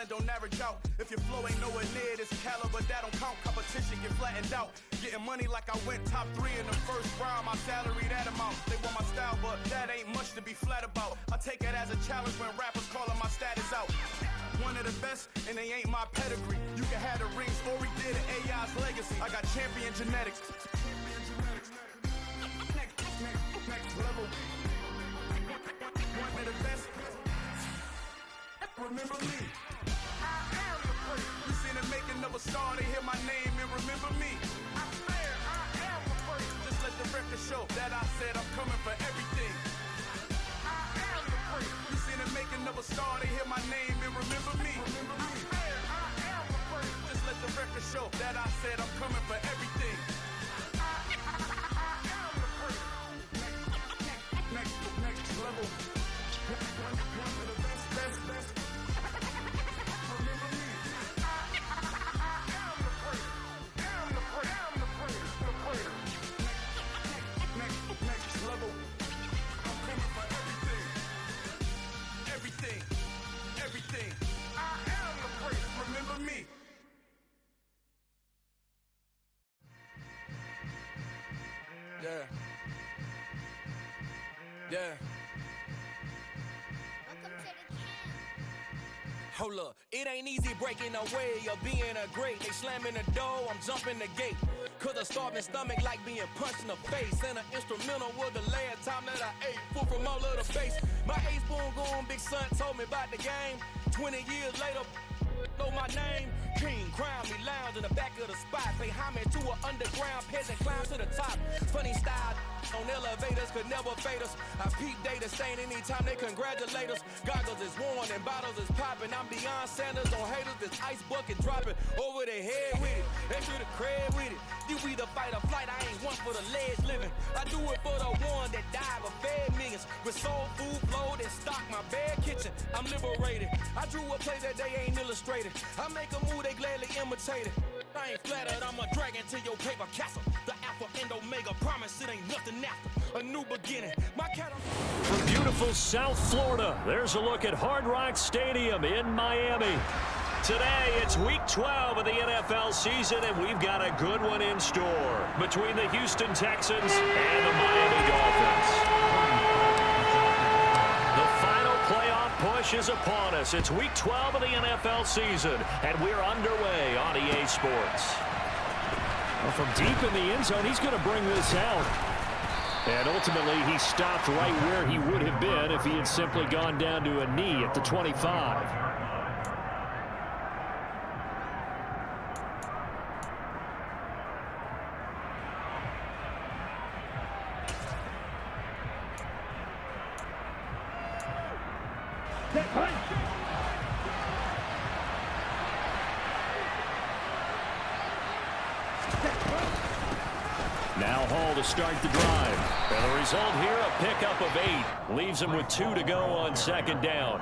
talent don't average out. If your flow ain't nowhere near this caliber, that don't count. Competition get flattened out. Getting money like I went top 3 in the first round. My salary that amount. They want my style, but that ain't much to be flat about. I take it as a challenge when rappers calling my status out. One of the best, and they ain't my pedigree. You can have the rings, or we did it, AI's legacy. I got champion genetics. Next level. One of the best. Remember me. I am the place. You seen the making of a star, they hear my name and remember me. I swear I am the place. Just let the record show that I said I'm coming for everything. I am the place. You seen the making of a star, they hear my name and remember me. I swear I am the place. Just let the record show that I said I'm coming for everything. I am the place. Next level. One of the best. Remember me. I am the place. Am the place. The place. Next level. I'm coming for everything. Everything. I am the place. Remember me. Yeah. Hold up, it ain't easy breaking away or being a great. They slamming the door, I'm jumping the gate. Cause a starving stomach like being punched in the face. And an instrumental was the last time that I ate. Food from all of the base. My ace boom going, big son told me about the game. 20 years later, know my name. King, crown me, lounge in the back of the spot. Pay homage to an underground peasant, climb to the top. Funny style on elevators could never fade us. I peep data stain anytime they congratulate us. Goggles is worn and bottles is popping. I'm beyond Sanders on haters, this ice bucket dropping over their head with it. Extra the cred with it. You either fight or flight, I ain't one for the ledge living. I do it for the one that died but fed millions. With soul food flowed and stocked my bad kitchen. I'm liberated. I drew a place that they ain't illustrated. I make a move, they gladly imitate it. I ain't flattered, I'm a dragon to your paper castle. The Alpha and Omega, promise it ain't nothing after. A new beginning. My cat. From beautiful South Florida, there's a look at Hard Rock Stadium in Miami. Today, it's week 12 of the NFL season, and we've got a good one in store between the Houston Texans and the Miami Dolphins. The final playoff push is upon us. It's week 12 of the NFL season, and we're underway on EA Sports. Well, from deep in the end zone, he's going to bring this out. And ultimately, he stopped right where he would have been if he had simply gone down to a knee at the 25. Now Hall to start the drive. And the result here, a pickup of 8. Leaves him with 2 to go on second down.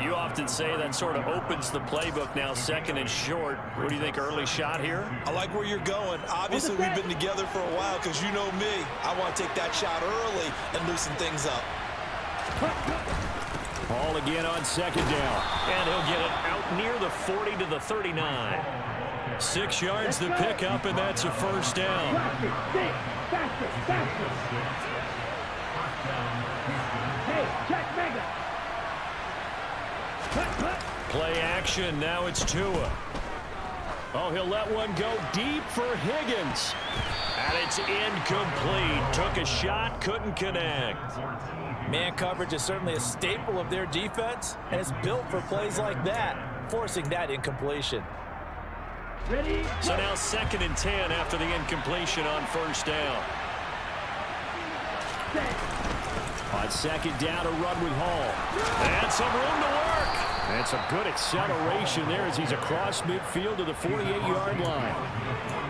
You often say that sort of opens the playbook now, second and short. What do you think, early shot here? I like where you're going. Obviously, we've been together for a while because you know me. I want to take that shot early and loosen things up. Hall again on second down. And he'll get it out near the 40 to the 39. 6 yards to pick up, and that's a first down. Play action, now it's Tua. Oh, he'll let one go deep for Higgins. And it's incomplete. Took a shot, couldn't connect. Man coverage is certainly a staple of their defense, and it's built for plays like that, forcing that incompletion. So now 2nd and 10 after the incompletion on first down. On second down, a run with Hall. And some room to work. And some good acceleration there as he's across midfield to the 48-yard line.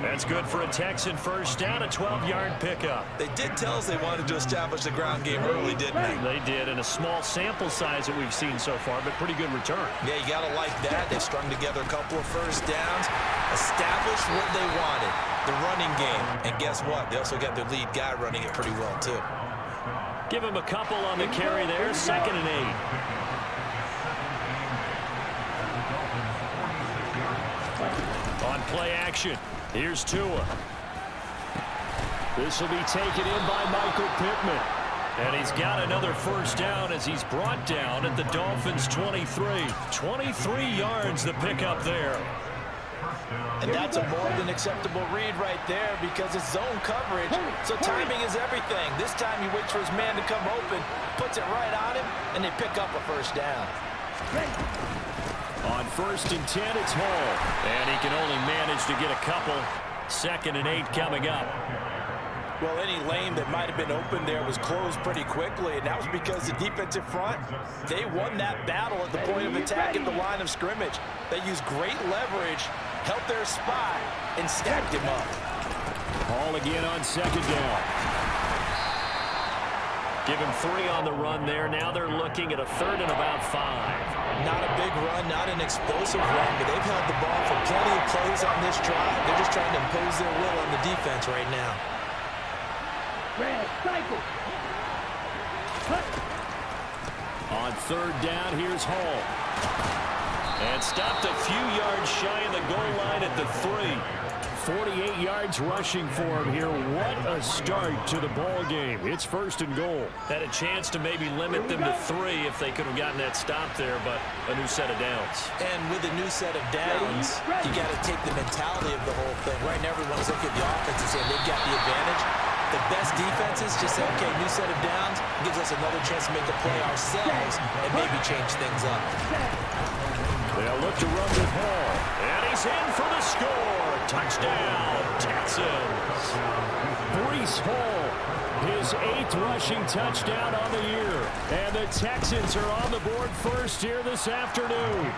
That's good for a Texan first down, a 12-yard pickup. They did tell us they wanted to establish the ground game early, didn't they? They did, in a small sample size that we've seen so far, but pretty good return. Yeah, you got to like that. They've strung together a couple of first downs, established what they wanted, the running game. And guess what? They also got their lead guy running it pretty well, too. Give him a couple on the carry there, 2nd and 8. play action. Here's Tua. This will be taken in by Michael Pittman. And he's got another first down as he's brought down at the Dolphins' 23. 23 yards the pickup there. And that's a more than acceptable read right there because it's zone coverage, so timing is everything. This time he waits for his man to come open, puts it right on him, and they pick up a first down. On 1st and 10, it's Hall. And he can only manage to get a couple. 2nd and 8 coming up. Well, any lane that might have been open there was closed pretty quickly, and that was because the defensive front, they won that battle at the point of attack at the line of scrimmage. They used great leverage, helped their spot, and stacked him up. Hall again on 2nd down. Give him 3 on the run there. Now they're looking at a 3rd and about 5. Not a big run, not an explosive run, but they've held the ball for plenty of plays on this drive. They're just trying to impose their will on the defense right now. On 3rd down, here's Hall. And stopped a few yards shy of the goal line at the 3. 48 yards rushing for him here. What a start to the ball game. It's 1st and goal. Had a chance to maybe limit them to 3 if they could have gotten that stop there, but a new set of downs. And with a new set of downs, you got to take the mentality of the whole thing. Right now, everyone's looking at the offense and saying they've got the advantage. The best defenses just say, okay, new set of downs gives us another chance to make a play ourselves and maybe change things up. They'll look to run with Hall. And he's in for the score. Touchdown, Texans. Breece Hall, his 8th rushing touchdown on the year. And the Texans are on the board first here this afternoon.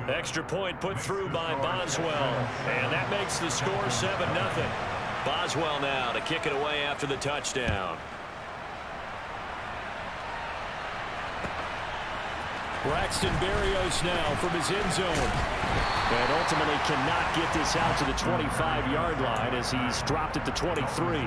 Extra point put through by Boswell. And that makes the score 7-0. Boswell now to kick it away after the touchdown. Braxton Berrios now from his end zone. And ultimately cannot get this out to the 25-yard line as he's dropped at the 23.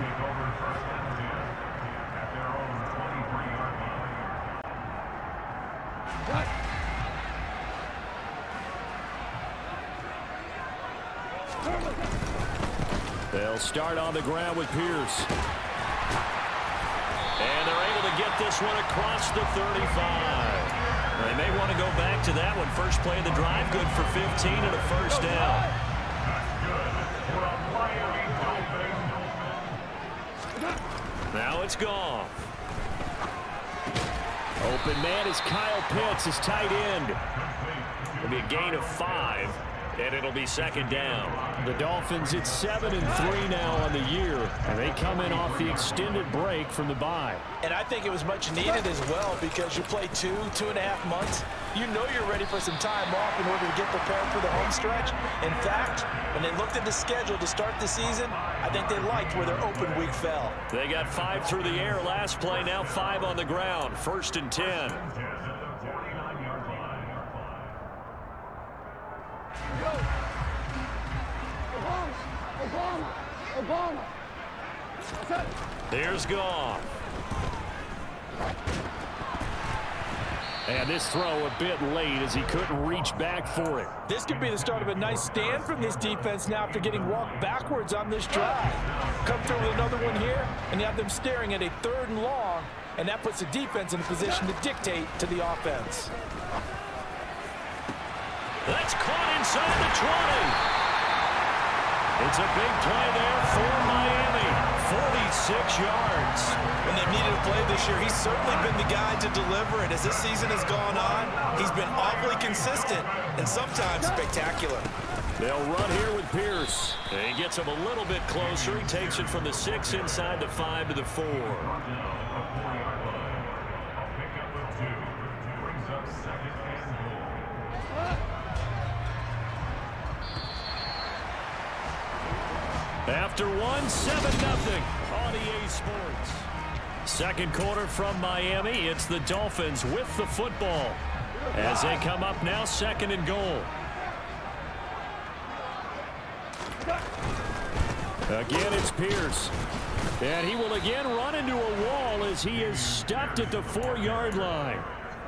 They'll start on the ground with Pierce. And they're able to get this one across the 35. They may want to go back to that one. First play of the drive, good for 15 and a first down. Now it's gone. Open man is Kyle Pitts, his tight end. It'll be a gain of 5. And it'll be 2nd down. The Dolphins at 7-3 now on the year. And they come in off the extended break from the bye. And I think it was much needed as well because you play 2.5 months. You know you're ready for some time off in order to get prepared for the home stretch. In fact, when they looked at the schedule to start the season, I think they liked where their open week fell. They got 5 through the air last play, now 5 on the ground. 1st and 10. Here's Goff. And this throw a bit late as he couldn't reach back for it. This could be the start of a nice stand from this defense now after getting walked backwards on this drive. Come through with another one here, and you have them staring at a 3rd and long, and that puts the defense in a position to dictate to the offense. That's caught inside the 20. It's a big play there for Miami. 46 yards. When they've needed a play this year, he's certainly been the guy to deliver it. As this season has gone on, he's been awfully consistent and sometimes spectacular. They'll run here with Pierce. And he gets him a little bit closer. He takes it from the 6 inside the 5 to the 4. After 7-0 on EA Sports. Second quarter from Miami. It's the Dolphins with the football as they come up now 2nd and goal. Again, it's Pierce. And he will again run into a wall as he is stopped at the 4-yard line.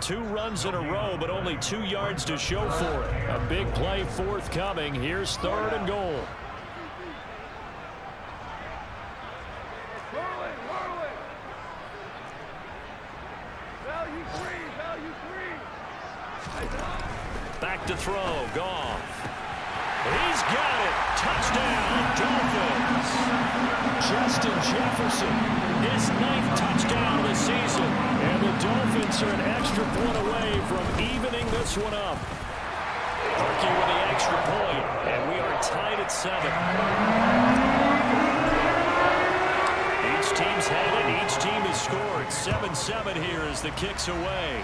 2 runs in a row, but only 2 yards to show for it. A big play forthcoming. Here's 3rd and goal. Back to throw. Goff. He's got it. Touchdown, Dolphins. Justin Jefferson, his 9th touchdown of the season. And the Dolphins are an extra point away from evening this one up. Turkey with the extra point, and we are tied at 7. Each team's had it. Each team has scored. 7-7 here as the kick's away.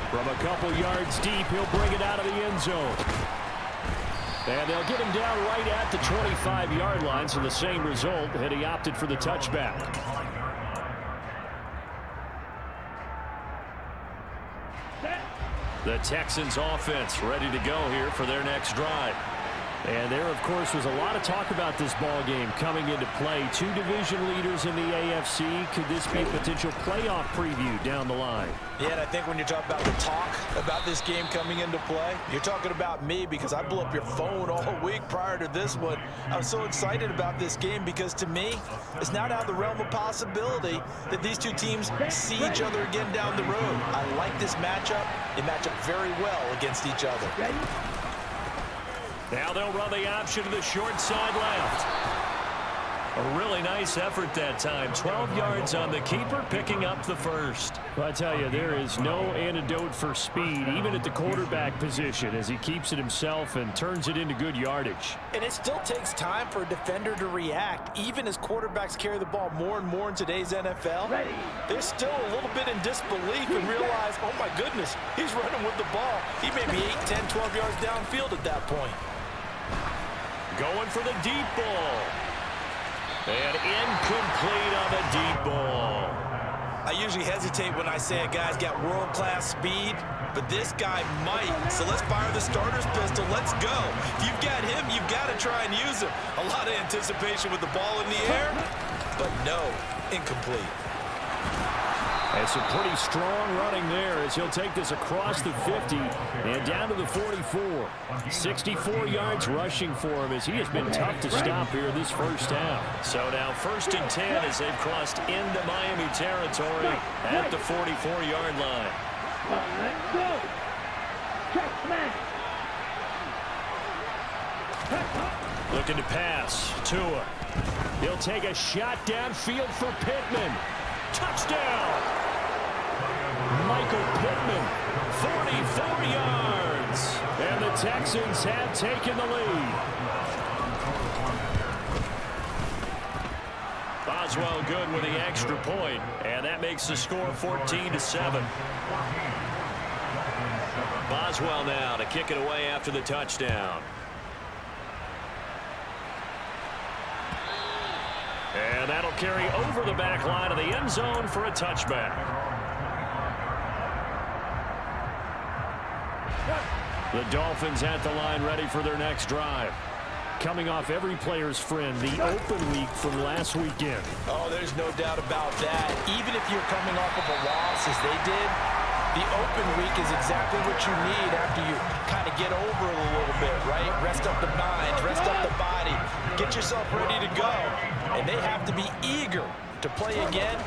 From a couple yards deep, he'll bring it out of the end zone. And they'll get him down right at the 25-yard line, so the same result, and he opted for the touchback. The Texans offense ready to go here for their next drive. And there, of course, was a lot of talk about this ball game coming into play. 2 division leaders in the AFC. Could this be a potential playoff preview down the line? Yeah, and I think when you talk about the talk about this game coming into play, you're talking about me because I blew up your phone all week prior to this one. I was so excited about this game because, to me, it's not out of the realm of possibility that these 2 teams see each other again down the road. I like this matchup. They match up very well against each other. Now they'll run the option to the short side left. A really nice effort that time. 12 yards on the keeper, picking up the first. Well, I tell you, there is no antidote for speed, even at the quarterback position, as he keeps it himself and turns it into good yardage. And it still takes time for a defender to react, even as quarterbacks carry the ball more and more in today's NFL. They're still a little bit in disbelief and realize, oh my goodness, he's running with the ball. He may be 8, 10, 12 yards downfield at that point. Going for the deep ball. And incomplete on the deep ball. I usually hesitate when I say a guy's got world-class speed, but this guy might. So let's fire the starter's pistol. Let's go. If you've got him, you've got to try and use him. A lot of anticipation with the ball in the air, but no, incomplete. And some pretty strong running there as he'll take this across the 50 and down to the 44. 64 yards rushing for him as he has been tough to stop here this first half. So now 1st and 10 as they've crossed into Miami territory at the 44-yard line. Looking to pass. Tua. He'll take a shot downfield for Pittman. Touchdown! Michael Pittman, 44 yards. And the Texans have taken the lead. Boswell good with the extra point, and that makes the score 14-7. Boswell now to kick it away after the touchdown. And that'll carry over the back line of the end zone for a touchback. The Dolphins at the line ready for their next drive. Coming off every player's friend, the open week from last weekend. Oh, there's no doubt about that. Even if you're coming off of a loss as they did, the open week is exactly what you need after you kind of get over it a little bit, right? Rest up the mind, rest up the body, get yourself ready to go. And they have to be eager to play again,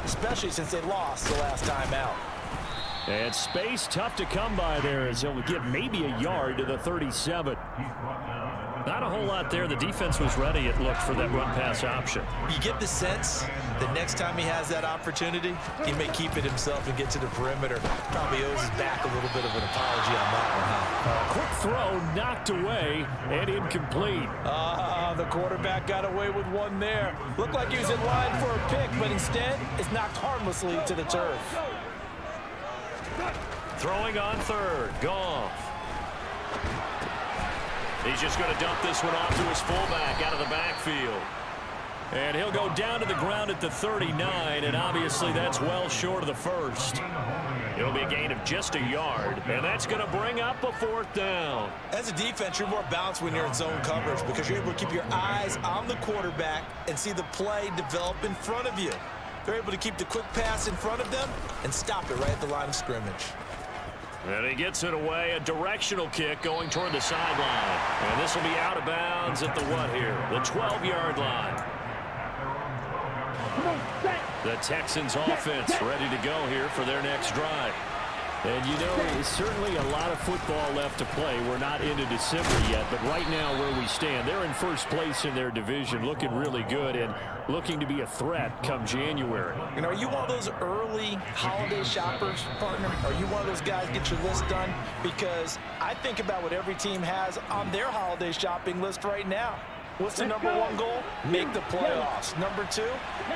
especially since they lost the last time out. And space tough to come by there as he'll get maybe a yard to the 37. Not a whole lot there. The defense was ready, it looked, for that run-pass option. You get the sense that next time he has that opportunity, he may keep it himself and get to the perimeter. Probably owes his back a little bit of an apology on that one, huh? Quick throw knocked away and incomplete. The quarterback got away with one there. Looked like he was in line for a pick, but instead it's knocked harmlessly to the turf. Throwing on 3rd. Goff. He's just going to dump this one off to his fullback out of the backfield. And he'll go down to the ground at the 39, and obviously that's well short of the first. It'll be a gain of just a yard, and that's going to bring up a 4th down. As a defense, you're more balanced when you're in zone coverage because you're able to keep your eyes on the quarterback and see the play develop in front of you. They're able to keep the quick pass in front of them and stop it right at the line of scrimmage. And he gets it away, a directional kick going toward the sideline. And this will be out of bounds at the what here? The 12-yard line. The Texans offense ready to go here for their next drive. And you know, there's certainly a lot of football left to play. We're not into December yet, but right now where we stand, they're in first place in their division, looking really good and looking to be a threat come January. And are you one of those early holiday shoppers, partner? Are you one of those guys get your list done? Because I think about what every team has on their holiday shopping list right now. What's the number one goal? Make the playoffs. Number two,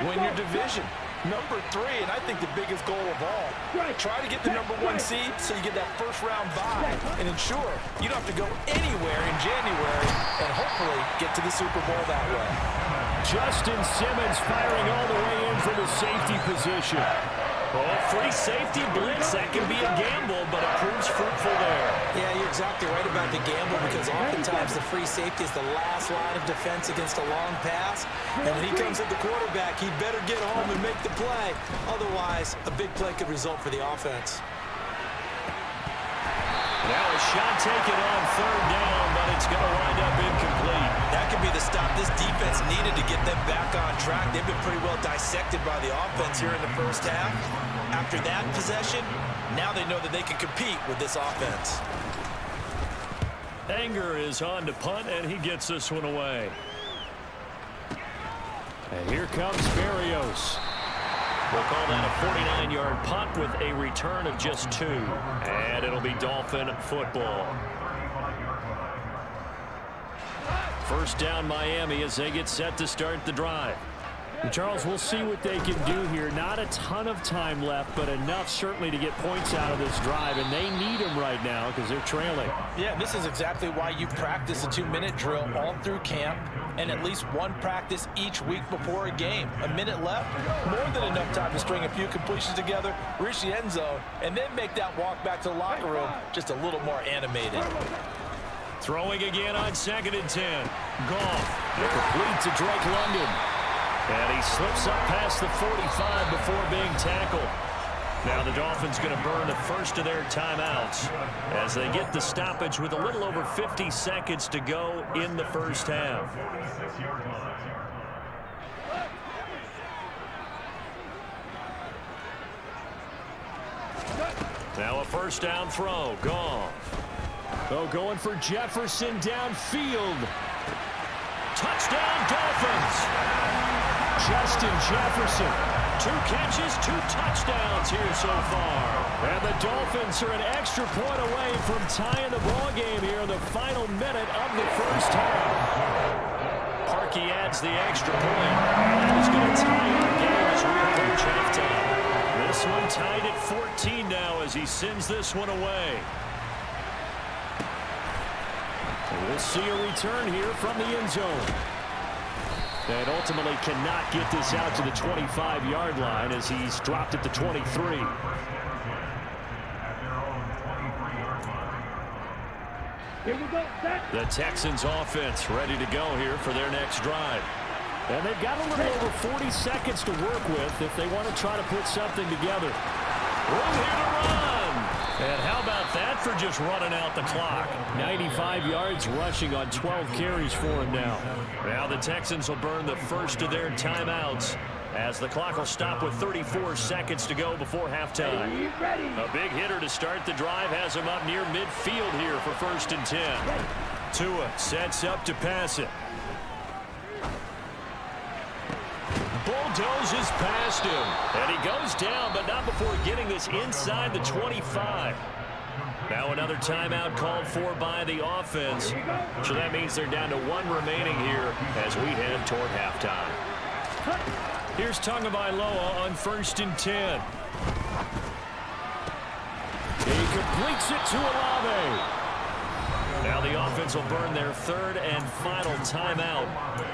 win your division. Number three, and I think the biggest goal of all, try to get the number one seed so you get that first round bye and ensure you don't have to go anywhere in January and hopefully get to the Super Bowl that way. Justin Simmons firing all the way in from the safety position. Oh, free safety blitz, that can be a gamble, but it proves fruitful there. Yeah, you're exactly right about the gamble because oftentimes the free safety is the last line of defense against a long pass. And when he comes at the quarterback, he'd better get home and make the play. Otherwise, a big play could result for the offense. Now a shot taken on third down, but it's going to wind up incomplete. That could be the stop this defense needed to get them back on track. They've been pretty well dissected by the offense here in the first half. After that possession, now they know that they can compete with this offense. Anger is on to punt, and he gets this one away. And here comes Berrios. We'll call that a 49-yard punt with a return of just 2. And it'll be Dolphin football. First down Miami as they get set to start the drive. Charles, we'll see what they can do here. Not a ton of time left, but enough certainly to get points out of this drive, and they need them right now because they're trailing. Yeah, this is exactly why you practice a 2-minute drill all through camp and at least one practice each week before a game. A minute left, more than enough time to string a few completions together, reach the end zone, and then make that walk back to the locker room just a little more animated. Throwing again on 2nd and 10. Goff. Complete to Drake London. And he slips up past the 45 before being tackled. Now the Dolphins going to burn the first of their timeouts as they get the stoppage with a little over 50 seconds to go in the first half. Now a first down throw. Goff. Oh, going for Jefferson downfield. Touchdown Dolphins. Justin Jefferson. 2 catches, 2 touchdowns here so far. And the Dolphins are an extra point away from tying the ball game here in the final minute of the first half. Parkey adds the extra point. That is going to tie the game as we approach halftime. This one tied at 14 now as he sends this one away. And we'll see a return here from the end zone. And ultimately cannot get this out to the 25-yard line as he's dropped at the 23. Here we go. The Texans offense ready to go here for their next drive. And they've got a little over 40 seconds to work with if they want to try to put something together. Room here to run. And how about that for just running out the clock? 95 yards rushing on 12 carries for him now. Now the Texans will burn the first of their timeouts as the clock will stop with 34 seconds to go before halftime. A big hitter to start the drive has him up near midfield here for 1st and 10. Tua sets up to pass it. Bulldozes past him. And he goes down, but not before getting this inside the 25. Now another timeout called for by the offense. So that means they're down to 1 remaining here as we head toward halftime. Here's Tagovailoa on 1st and 10. He completes it to Olave. Now the offense will burn their 3rd and final timeout.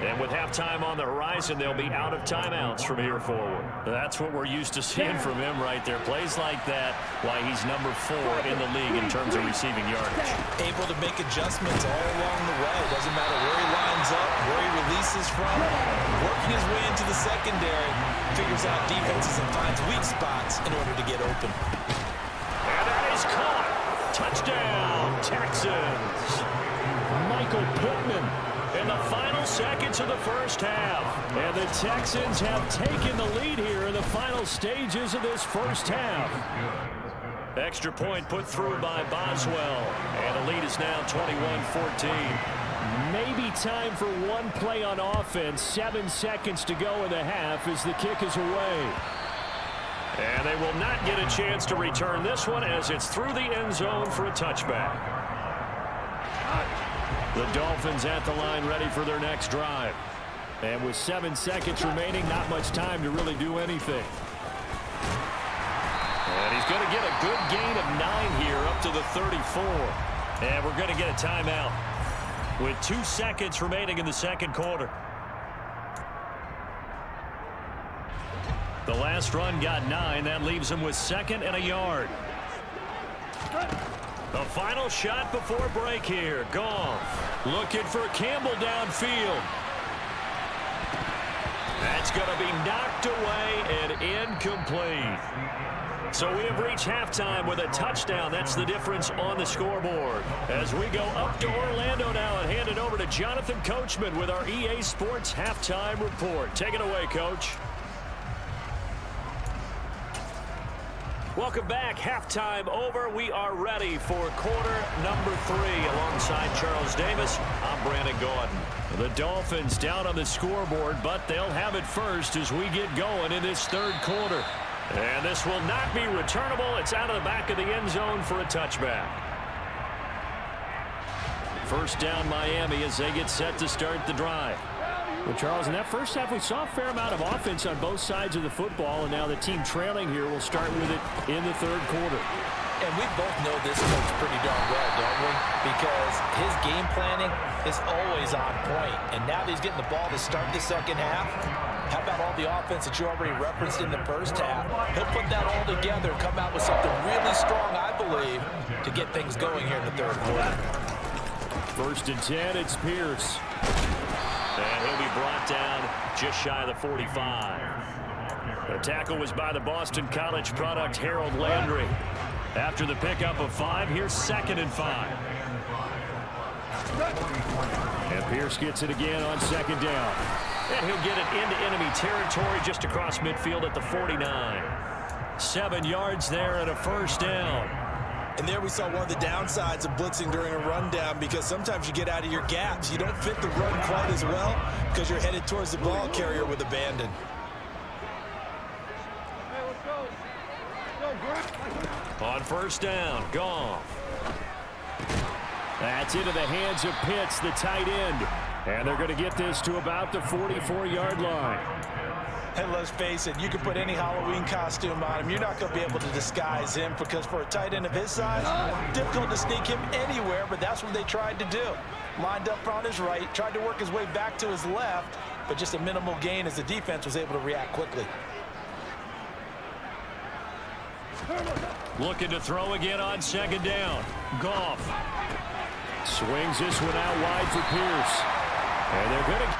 And with halftime on the horizon, they'll be out of timeouts from here forward. That's what we're used to seeing from him right there. Plays like that, why he's number 4 in the league in terms of receiving yardage. Able to make adjustments all along the way. Doesn't matter where he lines lines up, where he releases from, working his way into the secondary, figures out defenses and finds weak spots in order to get open. And that is caught. Touchdown, Texans. Michael Pittman in the final seconds of the first half. And the Texans have taken the lead here in the final stages of this first half. Extra point put through by Boswell. And the lead is now 21-14. Maybe time for one play on offense. 7 seconds to go in the half as the kick is away. And they will not get a chance to return this one as it's through the end zone for a touchback. The Dolphins at the line ready for their next drive. And with 7 seconds remaining, not much time to really do anything. And he's going to get a good gain of 9 here up to the 34. And we're going to get a timeout with 2 seconds remaining in the second quarter. The last run got 9. That leaves him with 2nd and a yard. The final shot before break here. Goff looking for Campbell downfield. That's going to be knocked away and incomplete. So we have reached halftime with a touchdown. That's the difference on the scoreboard. As we go up to Orlando now and hand it over to Jonathan Coachman with our EA Sports Halftime Report. Take it away, Coach. Welcome back. Halftime over. We are ready for quarter number 3. Alongside Charles Davis, I'm Brandon Gaudin. The Dolphins down on the scoreboard, but they'll have it first as we get going in this third quarter. And this will not be returnable. It's out of the back of the end zone for a touchback. First down Miami as they get set to start the drive. Well, Charles, in that first half, we saw a fair amount of offense on both sides of the football, and now the team trailing here will start with it in the third quarter. And we both know this coach pretty darn well, don't we? Because his game planning is always on point. And now that he's getting the ball to start the second half, how about all the offense that you already referenced in the first half? He'll put that all together and come out with something really strong, I believe, to get things going here in the third quarter. 1st and 10, it's Pierce. And he'll be brought down just shy of the 45. The tackle was by the Boston College product, Harold Landry. After the pickup of 5, here's 2nd and 5. And Pierce gets it again on 2nd down. And he'll get it into enemy territory just across midfield at the 49. 7 yards there and a first down. And there we saw one of the downsides of blitzing during a rundown, because sometimes you get out of your gaps. You don't fit the run quite as well because you're headed towards the ball carrier with abandon. On first down, Goff. That's into the hands of Pitts, the tight end. And they're going to get this to about the 44-yard line. And let's face it, you can put any Halloween costume on him. You're not going to be able to disguise him, because for a tight end of his size, difficult to sneak him anywhere, but that's what they tried to do. Lined up on his right, tried to work his way back to his left, but just a minimal gain as the defense was able to react quickly. Looking to throw again on 2nd down. Goff swings this one out wide for Pierce. And they're going to...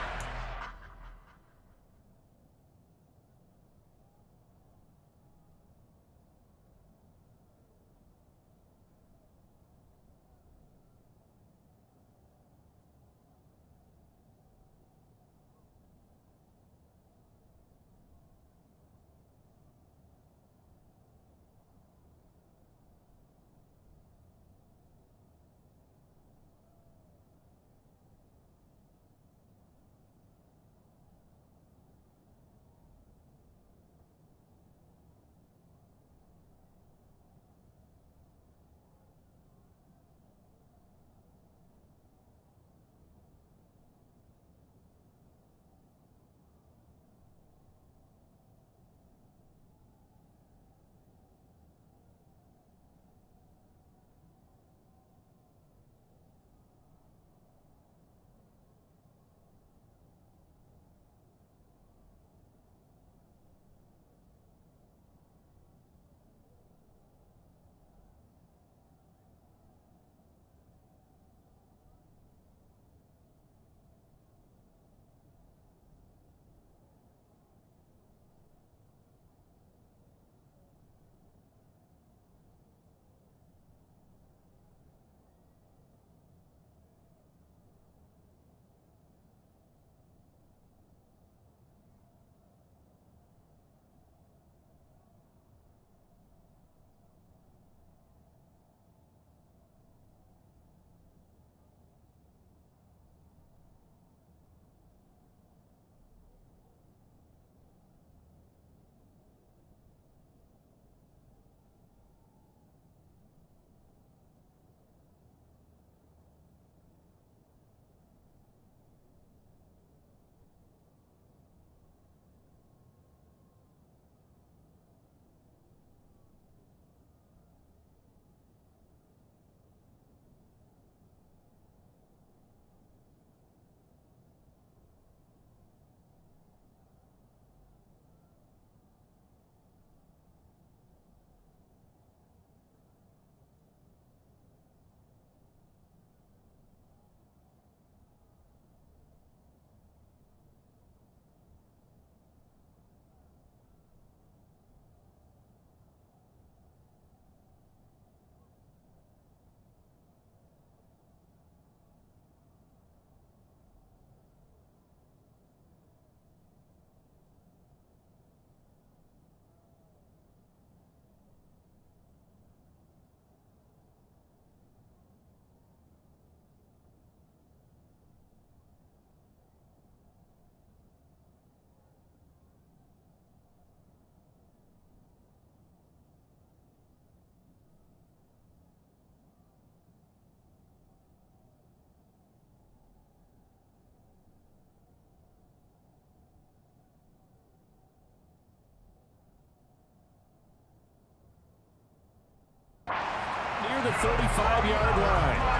the 35-yard line.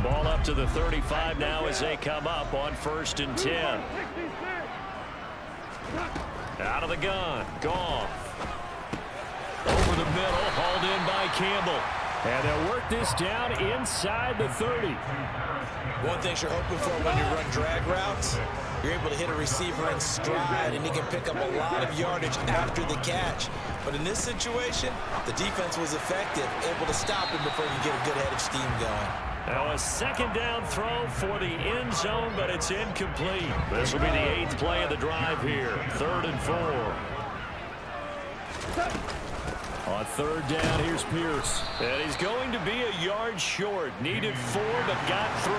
Ball up to the 35 now as they come up on 1st and 10. Out of the gun. Goff. Over the middle. Hauled in by Campbell. And they'll work this down inside the 30. One thing you're hoping for when you run drag routes, you're able to hit a receiver in stride, and he can pick up a lot of yardage after the catch. But in this situation, the defense was effective, able to stop him before you get a good head of steam going. Now a 2nd down throw for the end zone, but it's incomplete. This will be the 8th play of the drive here. 3rd and 4. On 3rd down, here's Pierce. And he's going to be a yard short. Needed 4, but got 3.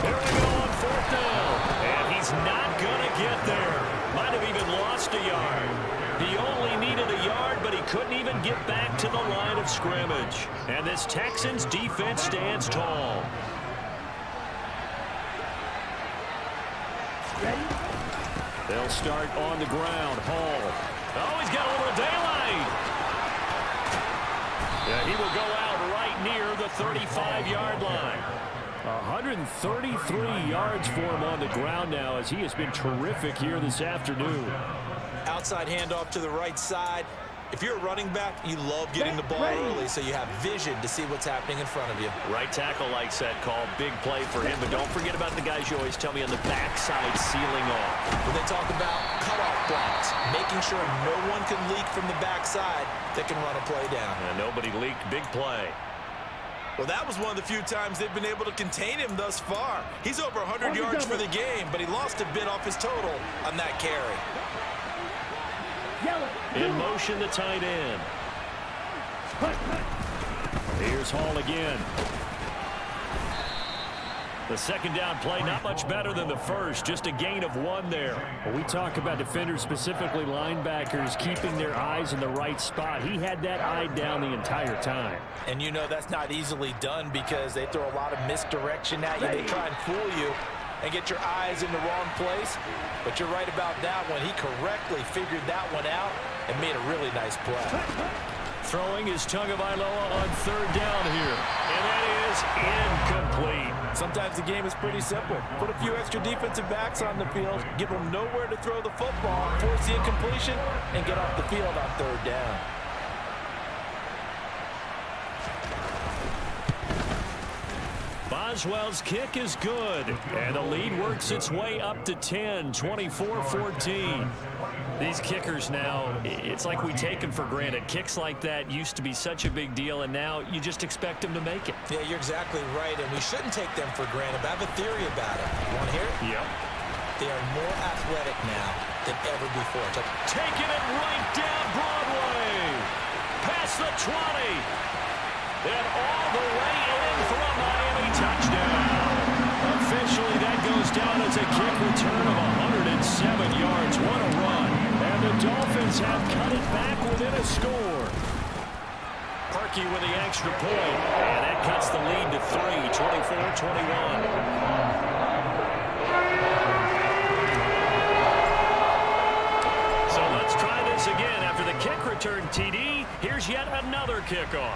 Here we go on 4th down. And he's not going to get there. Might have even lost a yard. He only needed a yard, but he couldn't even get back to the line of scrimmage. And this Texans defense stands tall. They'll start on the ground. Hall. Oh, he's got a little daylight. Yeah, he will go out right near the 35-yard line. 133 yards for him on the ground now, as he has been terrific here this afternoon. Outside handoff to the right side. If you're a running back, you love getting the ball early so you have vision to see what's happening in front of you. Right tackle likes that call. Big play for him, but don't forget about the guys you always tell me on the backside sealing off. When they talk about cutoff blocks, making sure no one can leak from the backside that can run a play down. And nobody leaked. Big play. Well, that was one of the few times they've been able to contain him thus far. He's over 100 yards for the game, but he lost a bit off his total on that carry. In motion, the tight end. Here's Hall again. The second down play, not much better than the first, just a gain of 1 there. Well, we talk about defenders, specifically linebackers, keeping their eyes in the right spot. He had that eye down the entire time. And you know that's not easily done because they throw a lot of misdirection at you. They try and fool you and get your eyes in the wrong place. But you're right about that one. He correctly figured that one out and made a really nice play. Throwing is Tagovailoa on third down here. And that is incomplete. Sometimes the game is pretty simple. Put a few extra defensive backs on the field, give them nowhere to throw the football, force the incompletion, and get off the field on third down. Boswell's kick is good, and the lead works its way up to 10, 24-14. These kickers now, it's like we take them for granted. Kicks like that used to be such a big deal, and now you just expect them to make it. Yeah, you're exactly right, and we shouldn't take them for granted. But I have a theory about it. You want to hear it? Yep. They are more athletic now than ever before. Taking it right down Broadway. Past the 20. And all the way in for a Miami touchdown. Officially, that goes down as a kick return of 107 yards. What a run. And the Dolphins have cut it back within a score. Parkey with the extra point. And that cuts the lead to 3, 24-21. So let's try this again. After the kick return TD, here's yet another kickoff.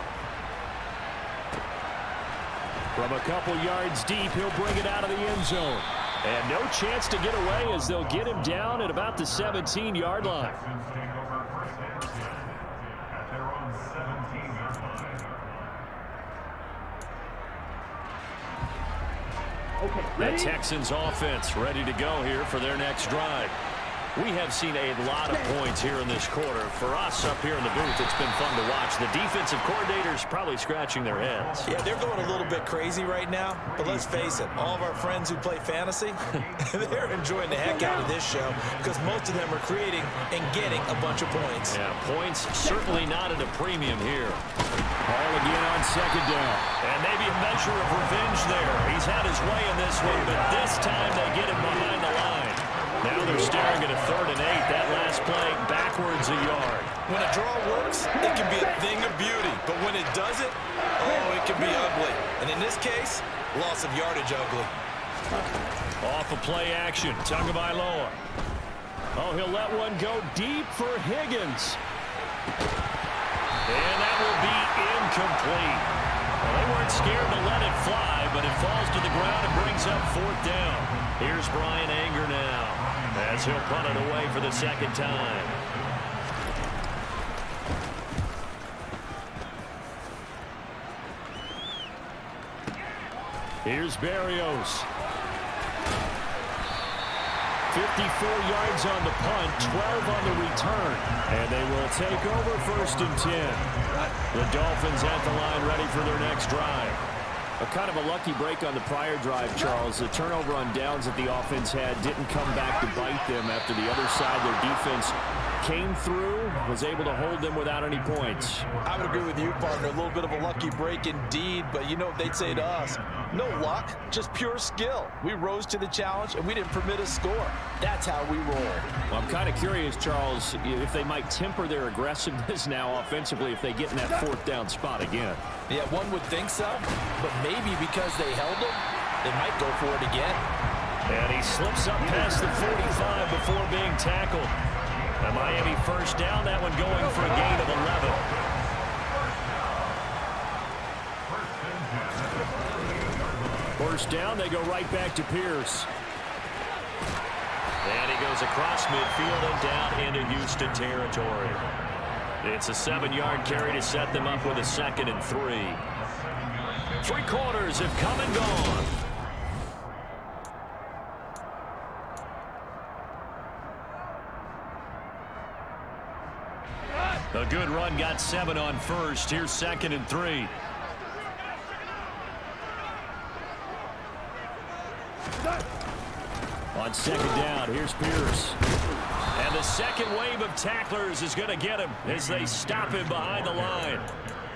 From a couple yards deep, he'll bring it out of the end zone. And no chance to get away as they'll get him down at about the 17-yard line. The Texans offense ready to go here for their next drive. We have seen a lot of points here in this quarter. For us up here in the booth, it's been fun to watch. The defensive coordinators probably scratching their heads. Yeah, they're going a little bit crazy right now, but let's face it, all of our friends who play fantasy, they're enjoying the heck out of this show because most of them are creating and getting a bunch of points. Yeah, points certainly not at a premium here. Ball again on second down. And maybe a measure of revenge there. He's had his way in this one, but this time they get him behind the line. Now they're staring at a 3rd and 8. That last play, backwards a yard. When a draw works, it can be a thing of beauty. But when it doesn't, oh, it can be ugly. And in this case, loss of yardage ugly. Off of play action, Tagovailoa. Oh, he'll let one go deep for Higgins. And that will be incomplete. Well, they weren't scared to let it fly, but it falls to the ground and brings up 4th down. Here's Brian Anger now, as he'll punt it away for the second time. Here's Berrios. 54 yards on the punt, 12 on the return. And they will take over 1st and 10. The Dolphins at the line ready for their next drive. A kind of a lucky break on the prior drive, Charles. The turnover on downs that the offense had didn't come back to bite them after the other side. Their defense came through, was able to hold them without any points. I would agree with you, partner. A little bit of a lucky break indeed, but you know what they'd say to us? No luck, just pure skill. We rose to the challenge, and we didn't permit a score. That's how we roll. Well, I'm kind of curious, Charles, if they might temper their aggressiveness now offensively if they get in that 4th down spot again. Yeah, one would think so, but maybe because they held them, they might go for it again. And he slips up past the 45 before being tackled. A Miami 1st down, that one going for a gain of 11. First down, they go right back to Pierce. And he goes across midfield and down into Houston territory. It's a 7-yard carry to set them up with a 2nd and 3. 3 quarters have come and gone. A good run got 7 on first. Here's 2nd and 3. On 2nd down, here's Pierce. And the second wave of tacklers is going to get him as they stop him behind the line.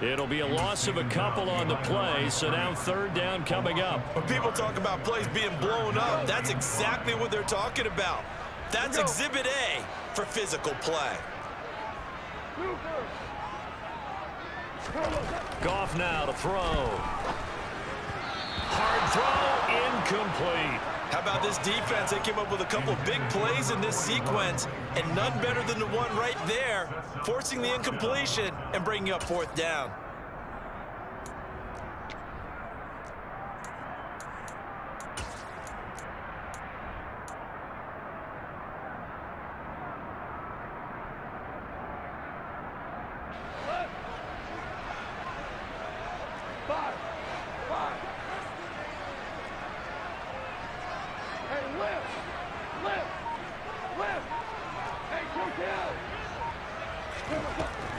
It'll be a loss of a couple on the play, so now 3rd down coming up. When people talk about plays being blown up, that's exactly what they're talking about. That's Exhibit A for physical play. Goff now to throw. Hard throw, incomplete. How about this defense? They came up with a couple of big plays in this sequence, and none better than the one right there, forcing the incompletion and bringing up 4th down.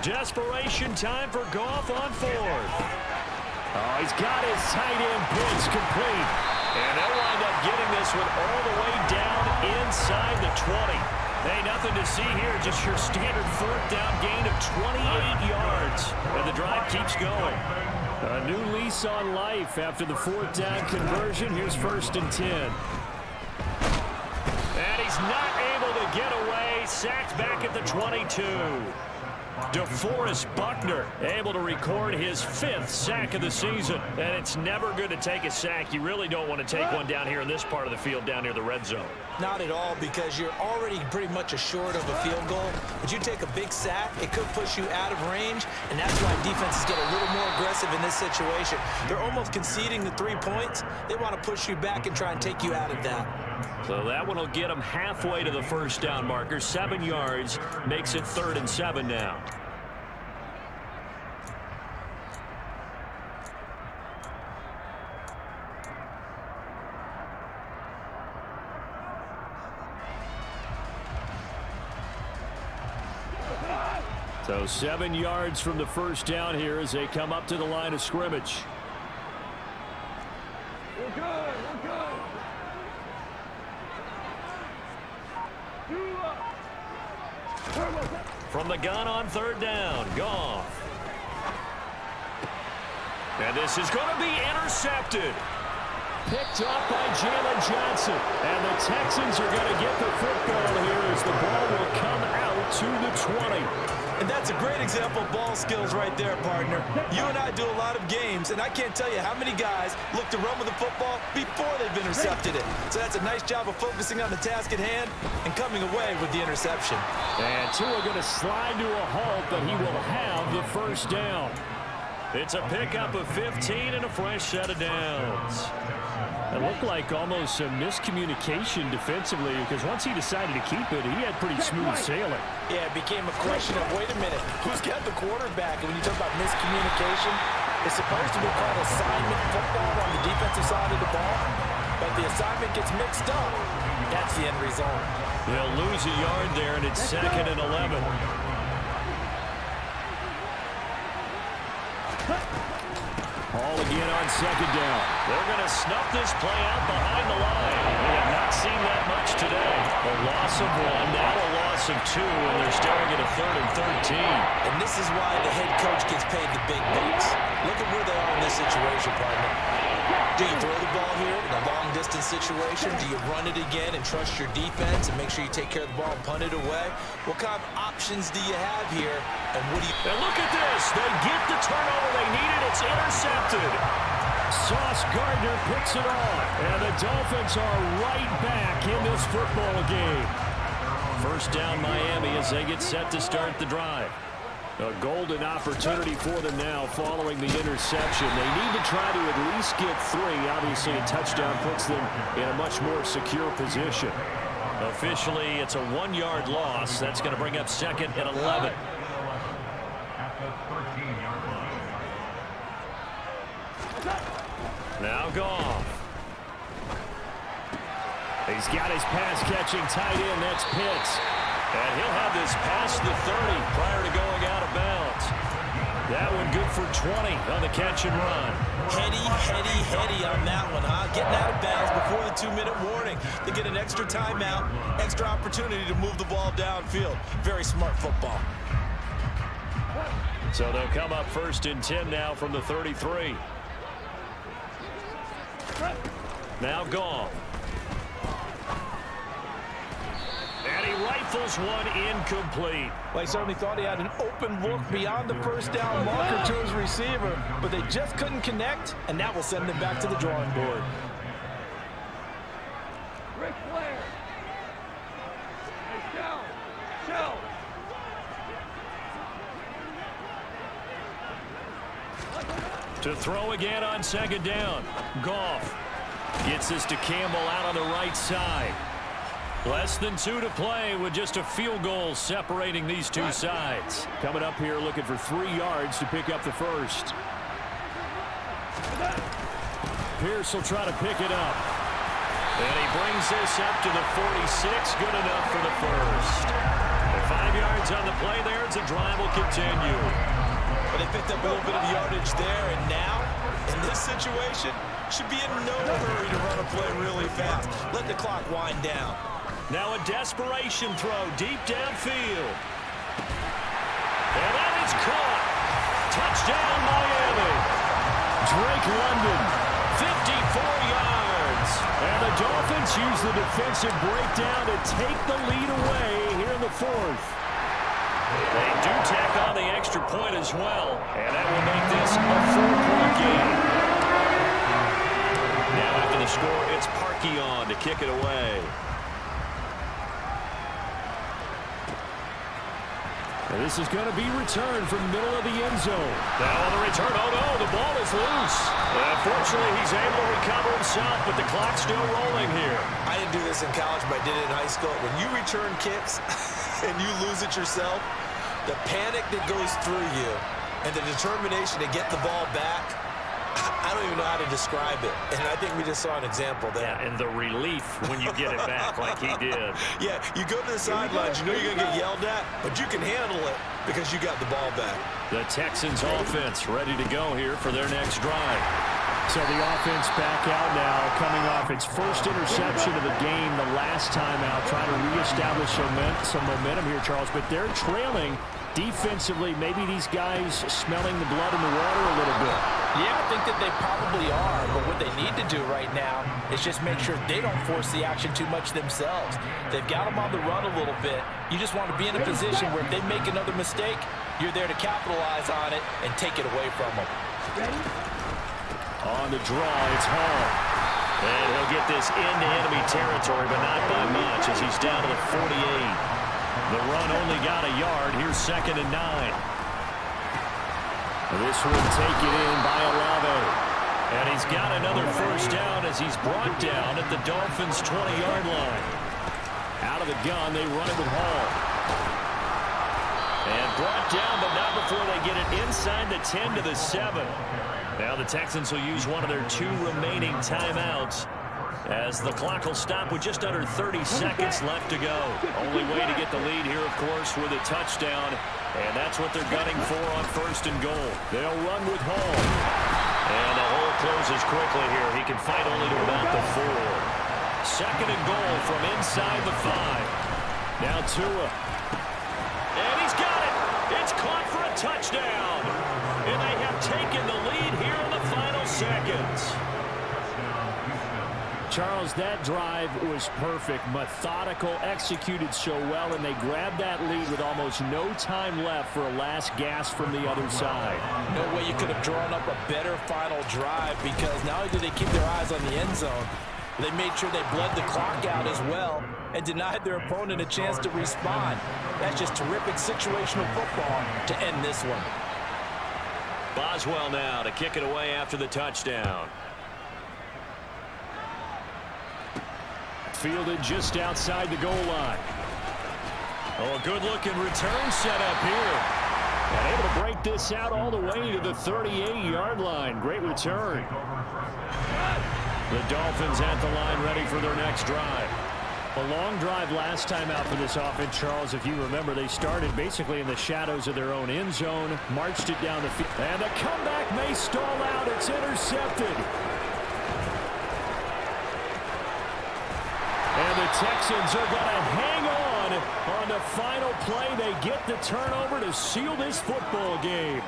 Desperation time for Goff on 4th. Oh, he's got his tight end blitz complete. And they'll wind up getting this one all the way down inside the 20. Hey, nothing to see here, just your standard 4th down gain of 28 yards. And the drive keeps going. A new lease on life after the 4th down conversion. Here's 1st and 10. And he's not able to get away. Sacked back at the 22. DeForest Buckner able to record his 5th sack of the season. And it's never good to take a sack. You really don't want to take one down here in this part of the field, down near the red zone. Not at all, because you're already pretty much assured of a field goal. But you take a big sack, it could push you out of range, and that's why defenses get a little more aggressive in this situation. They're almost conceding the 3 points. They want to push you back and try and take you out of that. So that one will get them halfway to the 1st down marker. 7 yards makes it 3rd and 7 now. So 7 yards from the 1st down here as they come up to the line of scrimmage. We're good. We're good. From the gun on 3rd down, Goff. And this is going to be intercepted. Picked up by Jalen Johnson. And the Texans are going to get the football here as the ball will come out to the 20. And that's a great example of ball skills right there, partner. You and I do a lot of games, and I can't tell you how many guys look to run with the football before they've intercepted it. So that's a nice job of focusing on the task at hand and coming away with the interception. And Tua going to slide to a halt, but he will have the 1st down. It's a pickup of 15 and a fresh set of downs. It looked like almost a miscommunication defensively, because once he decided to keep it, he had pretty smooth sailing. Yeah, it became a question of, wait a minute, who's got the quarterback? And when you talk about miscommunication, it's supposed to be called assignment football on the defensive side of the ball, but the assignment gets mixed up. That's the end result. They'll lose a yard there, and it's 2nd and 11. Hall again on 2nd down. They're going to snuff this play out behind the line. We have not seen that much today. A loss of 1, now a loss of 2, and they're staring at a 3rd and 13. And this is why the head coach gets paid the big bucks. Look at where they are in this situation, partner. Do you throw the ball here in a long-distance situation? Do you run it again and trust your defense and make sure you take care of the ball and punt it away? What kind of options do you have here? And what do you... And look at this. They get the turnover they needed. It's intercepted. Sauce Gardner picks it off. And the Dolphins are right back in this football game. 1st down Miami as they get set to start the drive. A golden opportunity for them now following the interception. They need to try to at least get 3. Obviously, a touchdown puts them in a much more secure position. Officially, it's a 1-yard loss. That's going to bring up 2nd and 11. Now Goff. He's got his pass-catching tight end. That's Pitts. And he'll have this past the 30 prior to going out of bounds. That one good for 20 on the catch and run. Heady on that one, huh? Getting out of bounds before the 2-minute warning. They get an extra timeout, extra opportunity to move the ball downfield. Very smart football. So they'll come up 1st and 10 now from the 33. Now Goff. And he rifles one incomplete. Well, he certainly thought he had an open look beyond the first down marker to his receiver, but they just couldn't connect, and that will send them back to the drawing board. Ric Flair. Hey, Shell. To throw again on 2nd down. Goff gets this to Campbell out on the right side. Less than 2 to play with just a field goal separating these two sides. Coming up here looking for 3 yards to pick up the first. Pierce will try to pick it up. And he brings this up to the 46. Good enough for the first. And 5 yards on the play there as the drive will continue. But they picked up a little bit of yardage there, and now, in this situation, should be in no hurry to run a play really fast. Let the clock wind down. Now a desperation throw deep downfield. And that is caught. Touchdown, Miami. Drake London. 54 yards. And the Dolphins use the defensive breakdown to take the lead away here in the 4th. They do tack on the extra point as well. And that will make this a 4-point game. Now after the score, it's Parkey on to kick it away. And this is going to be returned from the middle of the end zone. Now on the return, oh no, the ball is loose. Unfortunately, he's able to recover himself, but the clock's still rolling here. I didn't do this in college, but I did it in high school. When you return kicks and you lose it yourself, the panic that goes through you and the determination to get the ball back, I don't even know how to describe it. And I think we just saw an example there. Yeah, and the relief when you get it back like he did. Yeah, you go to the sidelines, you know you're going to get yelled at, but you can handle it because you got the ball back. The Texans offense ready to go here for their next drive. So the offense back out now, coming off its first interception of the game the last time out, trying to reestablish some momentum here, Charles. But they're trailing defensively. Maybe these guys smelling the blood in the water a little bit. Yeah, I think that they probably are, but what they need to do right now is just make sure they don't force the action too much themselves. They've got them on the run a little bit. You just want to be in a position where if they make another mistake, you're there to capitalize on it and take it away from them. On the draw, it's Hall. And he'll get this into enemy territory, but not by much as he's down to the 48. The run only got a yard. Here's 2nd and 9. This will take it in by Olave. And he's got another first down as he's brought down at the Dolphins' 20-yard line. Out of the gun, they run it with Hall. And brought down, but not before they get it inside the 10 to the 7. Now the Texans will use one of their 2 remaining timeouts as the clock will stop with just under 30 seconds left to go. Only way to get the lead here, of course, with a touchdown. And that's what they're gunning for on 1st and goal. They'll run with Hall. And the hole closes quickly here. He can fight only to about the 4. 2nd and goal from inside the 5. Now Tua. And he's got it. It's caught for a touchdown. And they have taken the lead here in the final seconds. Charles, that drive was perfect, methodical, executed so well, and they grabbed that lead with almost no time left for a last gasp from the other side. No way you could have drawn up a better final drive, because not only did they keep their eyes on the end zone, they made sure they bled the clock out as well and denied their opponent a chance to respond. That's just terrific situational football to end this one. Boswell now to kick it away after the touchdown. Fielded just outside the goal line. Oh, a good-looking return set up here. And able to break this out all the way to the 38-yard line. Great return. The Dolphins at the line ready for their next drive. A long drive last time out for this offense, Charles. If you remember, they started basically in the shadows of their own end zone, marched it down the field. And the comeback may stall out. It's intercepted. And the Texans are going to hang on the final play. They get the turnover to seal this football game.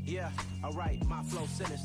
Yeah, alright, my flow sinister.